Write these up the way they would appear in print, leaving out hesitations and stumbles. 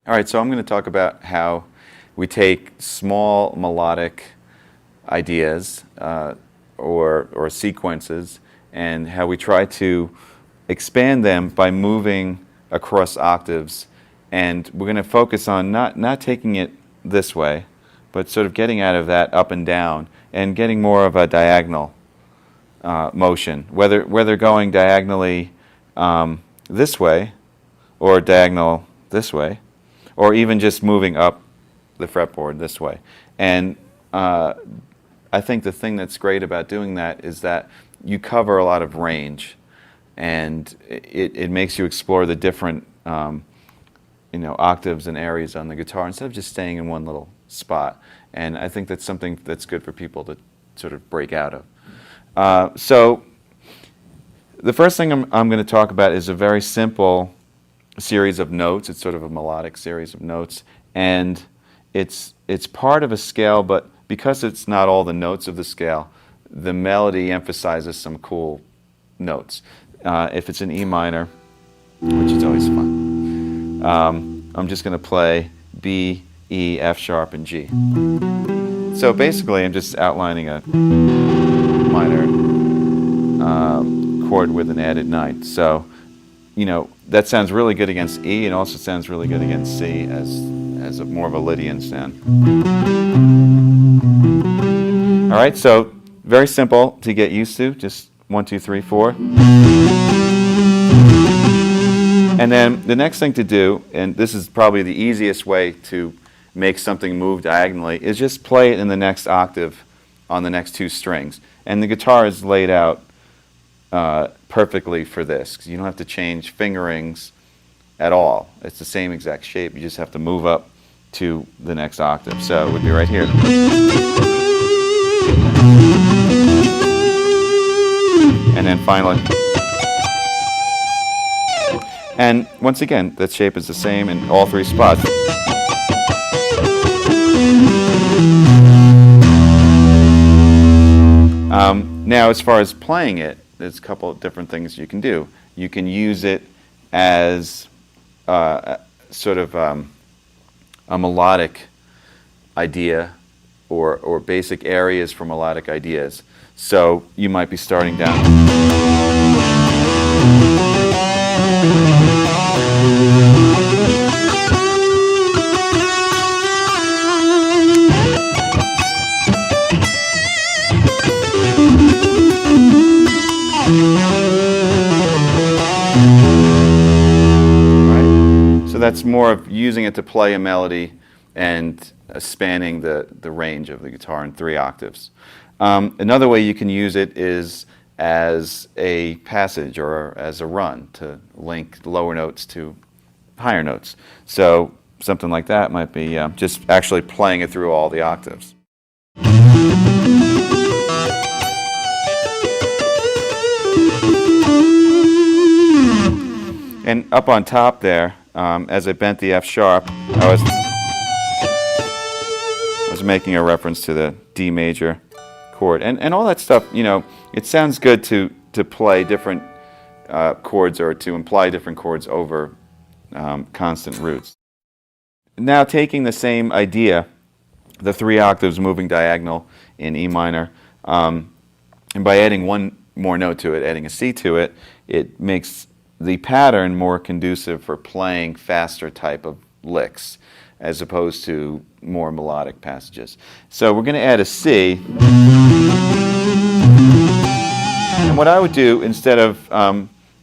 All right, so I'm going to talk about how we take small melodic ideas or sequences and how we try to expand them by moving across octaves. And we're going to focus on not taking it this way, but sort of getting out of that up and down and getting more of a diagonal motion, whether going diagonally this way or diagonal this way, or even just moving up the fretboard this way. And I think the thing that's great about doing that is that you cover a lot of range, and it makes you explore the different octaves and areas on the guitar instead of just staying in one little spot. And I think that's something that's good for people to sort of break out of. So the first thing I'm going to talk about is a very simple series of notes. It's sort of a melodic series of notes, and it's part of a scale, but because it's not all the notes of the scale, the melody emphasizes some cool notes. If it's an E minor, which is always fun, I'm just going to play B, E, F sharp, and G. So basically I'm just outlining a minor chord with an added ninth. So that sounds really good against E, and also sounds really good against C as more of a Lydian sound. All right, so very simple to get used to, just 1, 2, 3, 4. And then the next thing to do, and this is probably the easiest way to make something move diagonally, is just play it in the next octave on the next 2 strings. And the guitar is laid out perfectly for this, because you don't have to change fingerings at all. It's the same exact shape. You just have to move up to the next octave. So it would be right here. And then finally. And once again, that shape is the same in all 3 spots. Now, as far as playing it, there's a couple of different things you can do. You can use it as sort of a melodic idea or basic areas for melodic ideas. So you might be starting down. That's more of using it to play a melody and spanning the range of the guitar in 3 octaves. Another way you can use it is as a passage or as a run to link lower notes to higher notes. So something like that might be just actually playing it through all the octaves. And up on top there, as I bent the F sharp, I was making a reference to the D major chord. And all that stuff, it sounds good to play different chords or to imply different chords over constant roots. Now taking the same idea, the 3 octaves moving diagonal in E minor, and by adding one more note to it, adding a C to it, it makes the pattern more conducive for playing faster type of licks as opposed to more melodic passages. So we're going to add a C. And what I would do instead of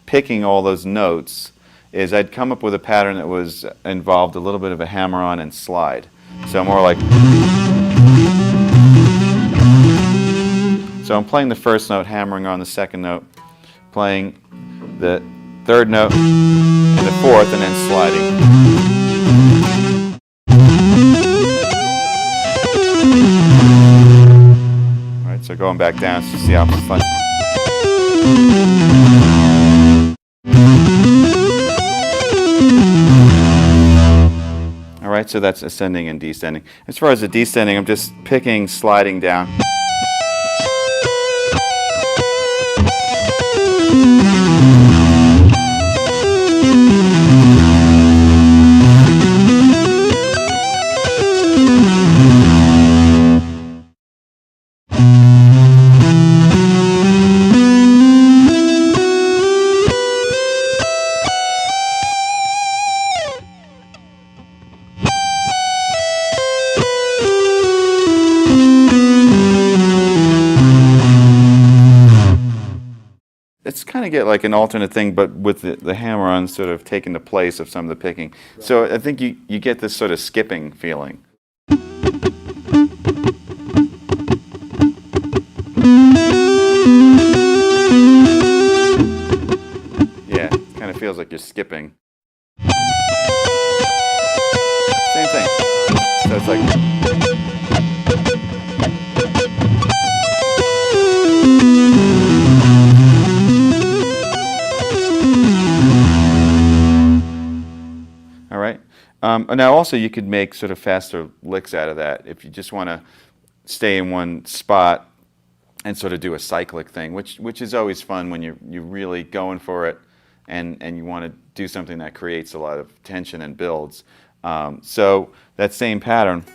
picking all those notes is I'd come up with a pattern that was involved a little bit of a hammer-on and slide. So more like. So I'm playing the first note, hammering on the second note, playing the 3rd note, and the 4th, and then sliding. All right, so going back down, it's just the opposite fun. All right, so that's ascending and descending. As far as the descending, I'm just picking, sliding down. it's kind of get like an alternate thing, but with the hammer-on sort of taking the place of some of the picking. So I think you get this sort of skipping feeling. Yeah, it kind of feels like you're skipping. Same thing. So it's like... All right. Now also you could make sort of faster licks out of that if you just want to stay in one spot and sort of do a cyclic thing, which is always fun when you're really going for it and you want to do something that creates a lot of tension and builds. So that same pattern,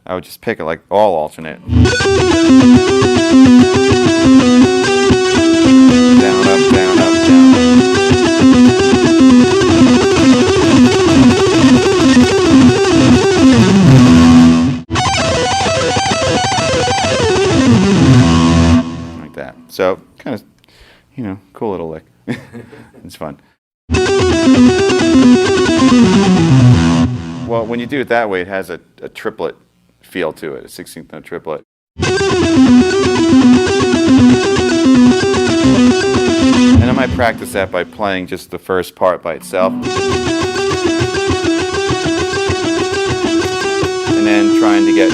I would just pick it like all alternate. Down, up, down, up, down. Like that. So kind of, cool little lick. It's fun. Well, when you do it that way, it has a triplet feel to it, a 16th note triplet. And I might practice that by playing just the first part by itself. And then trying to get,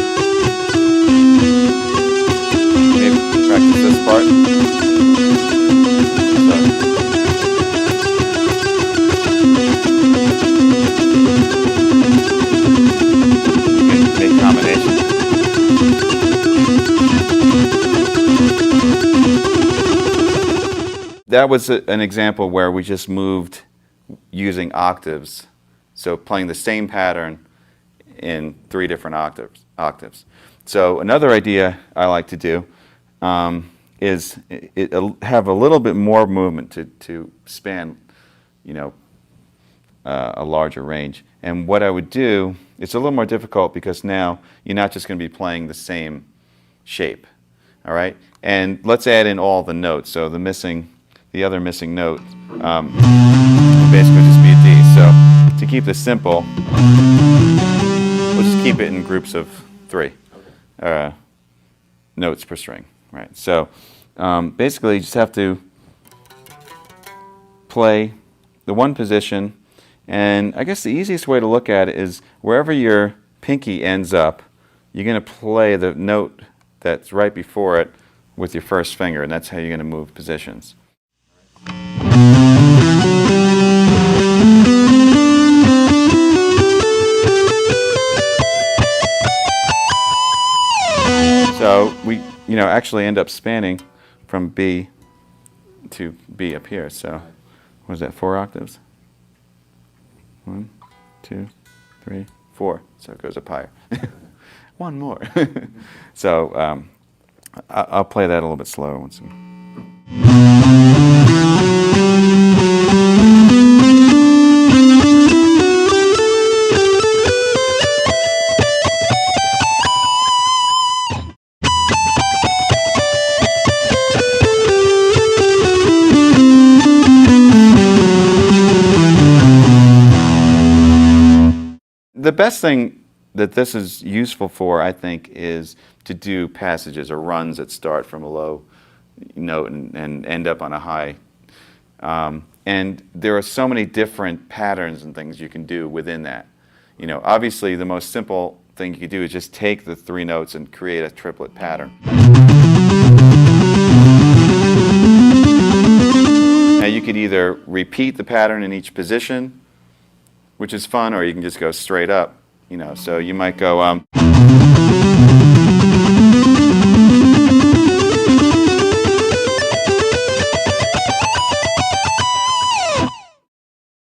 maybe practice this part. Make combinations. That was an example where we just moved using octaves. So playing the same pattern in 3 different octaves. So another idea I like to do is have a little bit more movement to span, a larger range. And what I would do, it's a little more difficult because now you're not just going to be playing the same shape, all right? And let's add in all the notes. So the other missing note will basically just be a D. So to keep this simple, we'll just keep it in groups of 3 notes per string, right? So basically you just have to play the one position. And I guess the easiest way to look at it is wherever your pinky ends up, you're going to play the note that's right before it with your first finger, and that's how you're going to move positions. So we, actually end up spanning from B to B up here. So what is that, 4 octaves? 1, 2, 3, 4. So it goes up higher. One more. So I'll play that a little bit slower once. The best thing that this is useful for, I think, is to do passages or runs that start from a low note and end up on a high. And there are so many different patterns and things you can do within that. Obviously the most simple thing you could do is just take the 3 notes and create a triplet pattern. Now you could either repeat the pattern in each position, which is fun, or you can just go straight up, So you might go